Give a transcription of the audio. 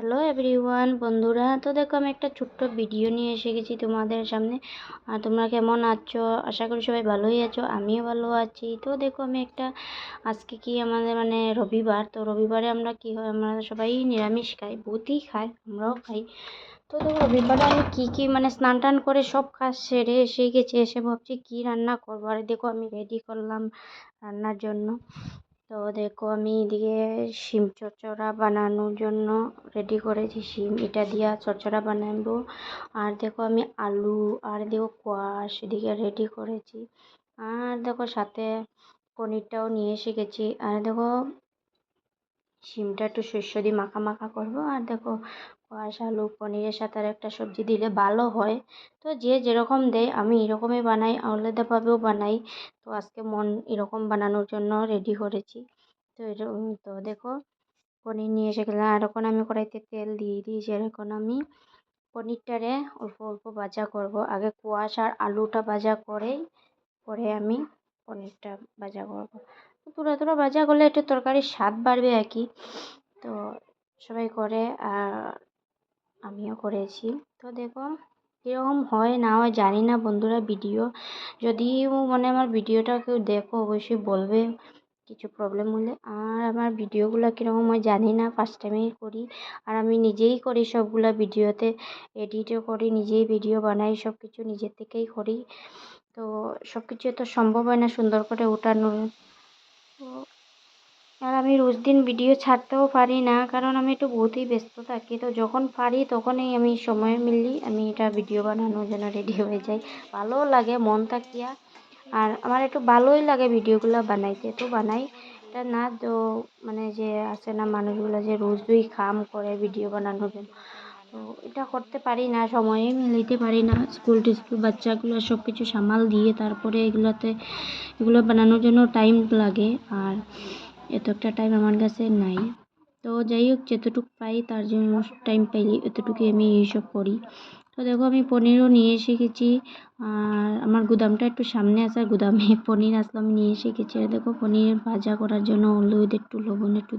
Hello everyone বন্ধুরা, তো দেখো আমি একটা ছোট্ট ভিডিও নিয়ে এসে গেছি তোমাদের সামনে। আর তোমরা কেমন আছো? আশা করি সবাই ভালোই আছো, আমিও ভালো আছি। তো দেখো আমি একটা আজকে কি আমাদের রবিবার, তো রবিবারে আমরা কি হয়, আমরা সবাই নিরামিষ খাই, বহুতই খাই, আমরাও খাই। তো দেখো রবিবারে আমি কি স্নান টান করে সব কাজ সেরে এসে গেছি, এসে ভাবছি কি রান্না করবো। আর দেখো আমি রেডি করলাম রান্নার জন্য। তো দেখো আমি এদিকে শিম চচ্চড়া বানানোর জন্য রেডি করেছি, শিম এটা দিয়ে চচ্চড়া বানাবো। আর দেখো আমি আলু আর দেখো কোয়াশ এদিকে রেডি করেছি। আর দেখো সাথে পনিরটাও নিয়ে এসে গেছি। আর দেখো শিমটা একটু শস্য দিয়ে মাখা মাখা করবো। আর দেখো কোয়াশ আলু পনিরের সাথে আর একটা সবজি দিলে ভালো হয়। তো যে যেরকম দেয় আমি এরকমই বানাই, আলাদাভাবেও বানাই। তো আজকে মন এরকম বানানোর জন্য রেডি করেছি। তো এরকম তো দেখো পনির নিয়ে এসে গেলাম। আর এখন আমি কড়াইতে তেল দিয়ে দিয়েছি। আর এখন আমি পনিরটারে অল্প অল্প ভাজা করব। আগে কোয়াশ আর আলুটা ভাজা করেই পরে আমি পনিরটা ভাজা করব। তুলা তুলা ভাজা করলে একটু তরকারির স্বাদ বাড়বে আর কি। তো সবাই করে আর আমিও করেছি। তো দেখো কীরকম হয় না হয় জানি না বন্ধুরা, ভিডিও যদিও আমার ভিডিওটা কেউ দেখো অবশ্যই বলবে কিছু প্রবলেম হলে। আর আমার ভিডিওগুলো কীরকম হয় জানি না, ফার্স্ট টাইমেই করি। আর আমি নিজেই করি সবগুলা ভিডিওতে, এডিটও করি, নিজেই ভিডিও বানাই, সব কিছু নিজের থেকেই করি। তো সব কিছু তো সম্ভব হয় না সুন্দর করে ওঠানো। তো আর আমি রোজ দিন ভিডিও ছাড়তেও পারি না, কারণ আমি একটু বহুতই ব্যস্ত থাকি। তো যখন পারি তখনই আমি সময় মিললেই আমি এটা ভিডিও বানানোর জন্য রেডি হয়ে যাই। ভালোও লাগে মন থাকিয়া। আর আমার একটু ভালোই লাগে ভিডিওগুলো বানাইতে, তো বানাই। এটা না তো যে আছে না মানুষগুলো যে রোজই কাম করে ভিডিও বানানোর জন্য, তো এটা করতে পারি না, সময়ে মিলাইতে পারি না। স্কুল টিস্কুল বাচ্চাগুলো সব কিছু সামাল দিয়ে তারপরে এগুলো বানানোর জন্য টাইম লাগে। আর এত একটা টাইম আমার কাছে নাই। তো যাই হোক যতটুকু পাই তার জন্য টাইম পাইলে এতটুকুই আমি এইসব করি। তো দেখো আমি পনিরও নিয়ে এসে গেছি। আর আমার গুদামটা একটু সামনে আছে, আর গুদামে পনির আসলে আমি নিয়ে এসে গেছি। আর দেখো পনির ভাজা করার জন্য হলুদ একটু লবণ একটু